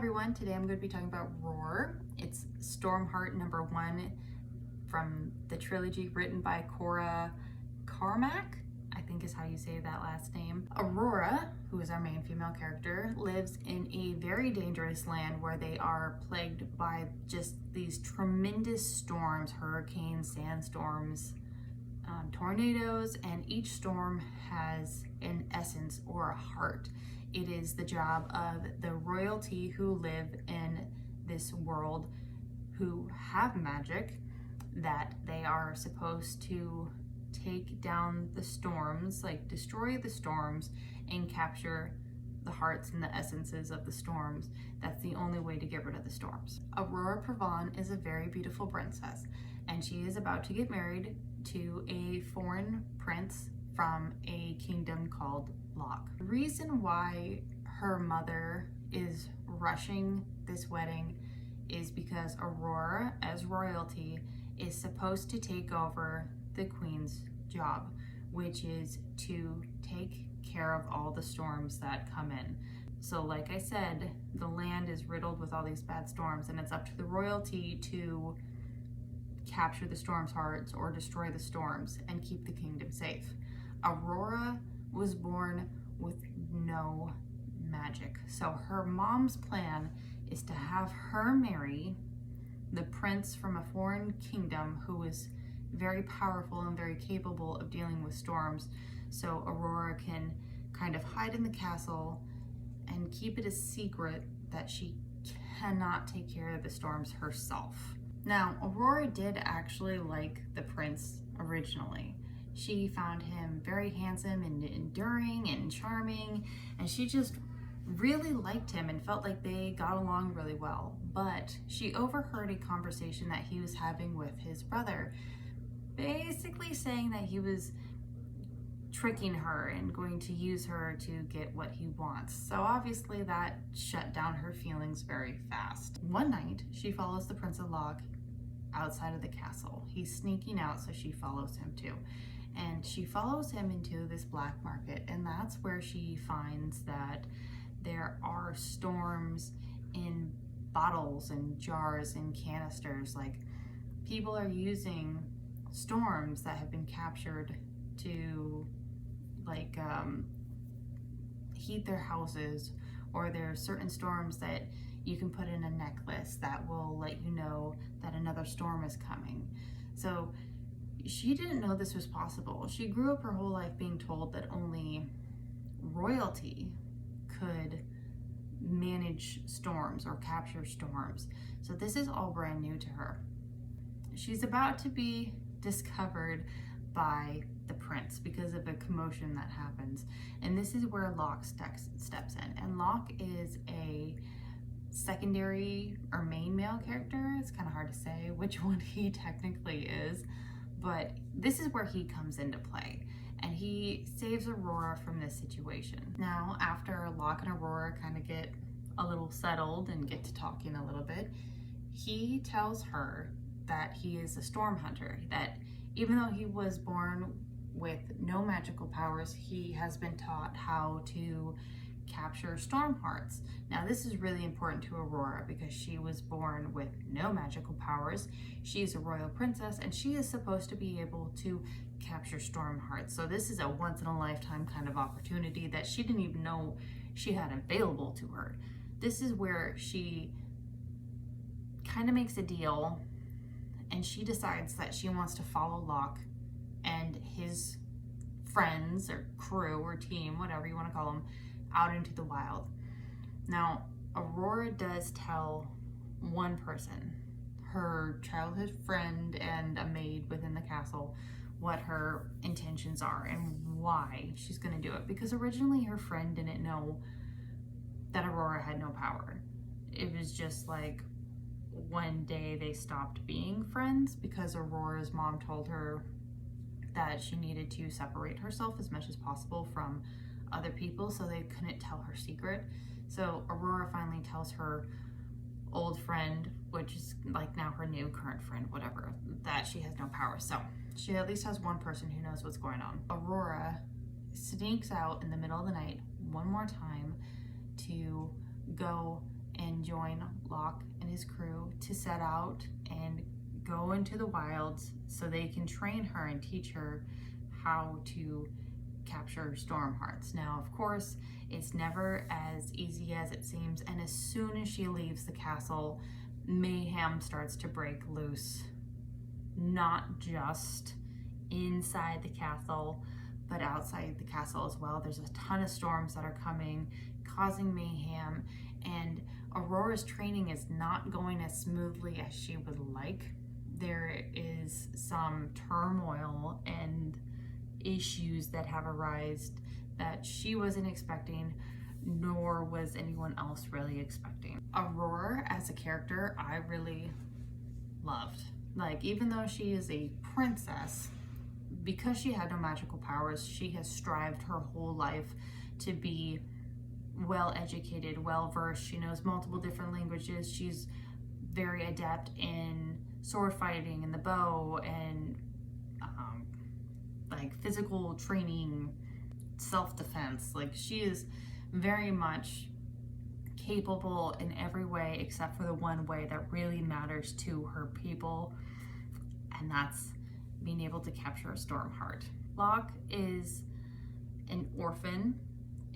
everyone, today I'm going to be talking about Roar. It's Stormheart #1 from the trilogy written by Cora Carmack, I think is how you say that last name. Aurora, who is our main female character, lives in a very dangerous land where they are plagued by just these tremendous storms, hurricanes, sandstorms, tornadoes, and each storm has an essence or a heart. It is the job of the royalty who live in this world, who have magic, that they are supposed to take down the storms, like destroy the storms and capture the hearts and the essences of the storms. That's the only way to get rid of the storms. Aurora Provon is a very beautiful princess, and she is about to get married to a foreign prince from a kingdom called Locke. The reason why her mother is rushing this wedding is because Aurora, as royalty, is supposed to take over the queen's job, which is to take care of all the storms that come in. So like I said, the land is riddled with all these bad storms, and it's up to the royalty to capture the storm's hearts or destroy the storms and keep the kingdom safe. Aurora was born with no magic. So her mom's plan is to have her marry the prince from a foreign kingdom who is very powerful and very capable of dealing with storms. So Aurora can kind of hide in the castle and keep it a secret that she cannot take care of the storms herself. Now, Aurora did actually like the prince originally. She found him very handsome and enduring and charming, and she just really liked him and felt like they got along really well. But she overheard a conversation that he was having with his brother, basically saying that he was tricking her and going to use her to get what he wants. So obviously that shut down her feelings very fast. One night, she follows the Prince of Locke outside of the castle. He's sneaking out, so she follows him too. And she follows him into this black market, and that's where she finds that there are storms in bottles and jars and canisters. Like, people are using storms that have been captured to heat their houses, or there are certain storms that you can put in a necklace that will let you know that another storm is coming. So she didn't know this was possible. She grew up her whole life being told that only royalty could manage storms or capture storms. So this is all brand new to her. She's about to be discovered by the prince because of a commotion that happens. And this is where Locke steps in. And Locke is a secondary or main male character. It's kind of hard to say which one he technically is, but this is where he comes into play, and he saves Aurora from this situation. Now, after Locke and Aurora kind of get a little settled and get to talking a little bit, he tells her that he is a storm hunter, that even though he was born with no magical powers, he has been taught how to capture storm hearts. Now, this is really important to Aurora because she was born with no magical powers. She's a royal princess, and she is supposed to be able to capture storm hearts. So this is a once-in-a-lifetime kind of opportunity that she didn't even know she had available to her. This is where she kind of makes a deal, and she decides that she wants to follow Locke and his friends or crew or team, whatever you want to call them, out into the wild. Now, Aurora does tell one person, her childhood friend and a maid within the castle, what her intentions are and why she's going to do it. Because originally her friend didn't know that Aurora had no power. It was just like one day they stopped being friends because Aurora's mom told her that she needed to separate herself as much as possible from other people, so they couldn't tell her secret. So Aurora finally tells her old friend, which is like now her new current friend, whatever, that she has no power. So she at least has one person who knows what's going on. Aurora sneaks out in the middle of the night one more time to go and join Locke and his crew to set out and go into the wilds so they can train her and teach her how to capture Stormhearts. Now, of course, it's never as easy as it seems, and as soon as she leaves the castle, mayhem starts to break loose. Not just inside the castle, but outside the castle as well. There's a ton of storms that are coming, causing mayhem, and Aurora's training is not going as smoothly as she would like. There is some turmoil and issues that have arisen that she wasn't expecting, nor was anyone else really expecting. Aurora as a character, I really loved. Like, even though she is a princess, because she had no magical powers, she has strived her whole life to be well educated, well versed. She knows multiple different languages. She's very adept in sword fighting and the bow and like physical training, self-defense. Like, she is very much capable in every way except for the one way that really matters to her people, and that's being able to capture a Stormheart. Locke is an orphan,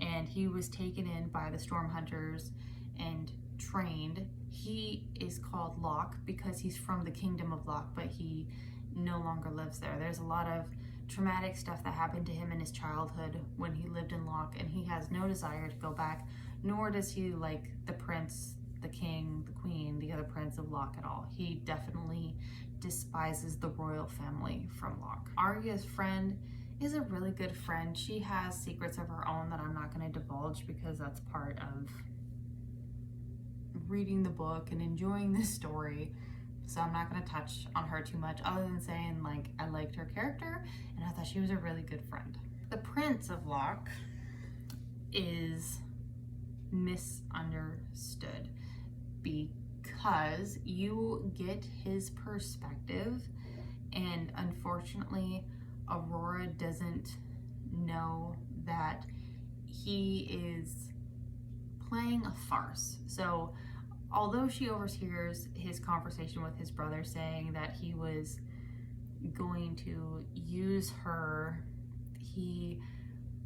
and he was taken in by the Storm Hunters and trained. He is called Locke because he's from the kingdom of Locke, but he no longer lives there. There's a lot of traumatic stuff that happened to him in his childhood when he lived in Locke, and he has no desire to go back, nor does he like the prince, the king, the queen, the other prince of Locke at all. He definitely despises the royal family from Locke. Arya's friend is a really good friend. She has secrets of her own that I'm not going to divulge because that's part of reading the book and enjoying this story. So I'm not going to touch on her too much, other than saying, like, I liked her character and I thought she was a really good friend. The Prince of Locke is misunderstood because you get his perspective, and unfortunately Aurora doesn't know that he is playing a farce. So although she overhears his conversation with his brother saying that he was going to use her, he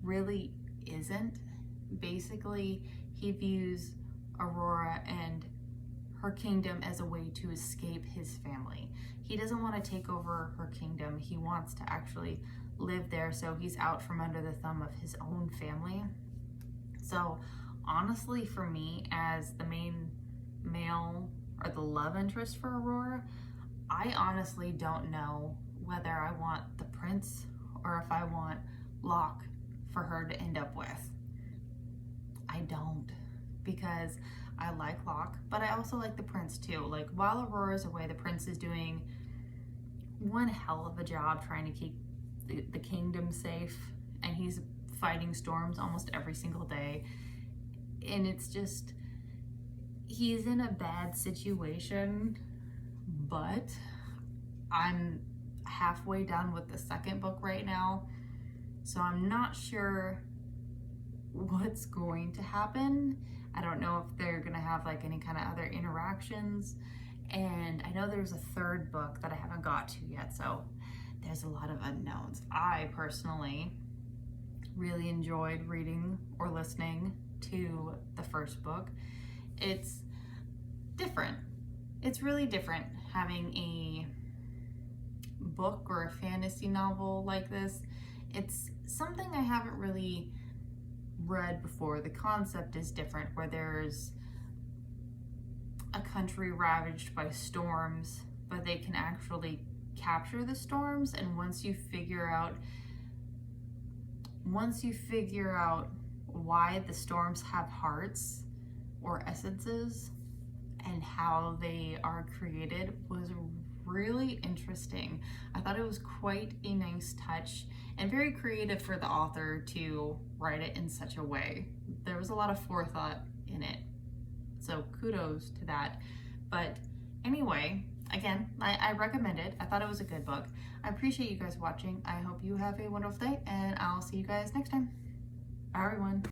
really isn't. Basically, he views Aurora and her kingdom as a way to escape his family. He doesn't want to take over her kingdom. He wants to actually live there, so he's out from under the thumb of his own family. So honestly, for me, as the main male or the love interest for Aurora, I honestly don't know whether I want the prince or if I want Locke for her to end up with. I don't, because I like Locke, but I also like the prince too. Like, while Aurora's away, the prince is doing one hell of a job trying to keep the kingdom safe, and he's fighting storms almost every single day. And it's just, he's in a bad situation, but I'm halfway done with the second book right now, so I'm not sure what's going to happen. I don't know if they're gonna have like any kind of other interactions, and I know there's a third book that I haven't got to yet, so there's a lot of unknowns. I personally really enjoyed reading or listening to the first book. It's different. It's really different having a book or a fantasy novel like this. It's something I haven't really read before. The concept is different, where there's a country ravaged by storms, but they can actually capture the storms, and once you figure out why the storms have hearts or essences and how they are created, was really interesting. I thought it was quite a nice touch and very creative for the author to write it in such a way. There was a lot of forethought in it, so kudos to that. But anyway, again, I recommend it. I thought it was a good book. I appreciate you guys watching. I hope you have a wonderful day, and I'll see you guys next time. Bye, everyone.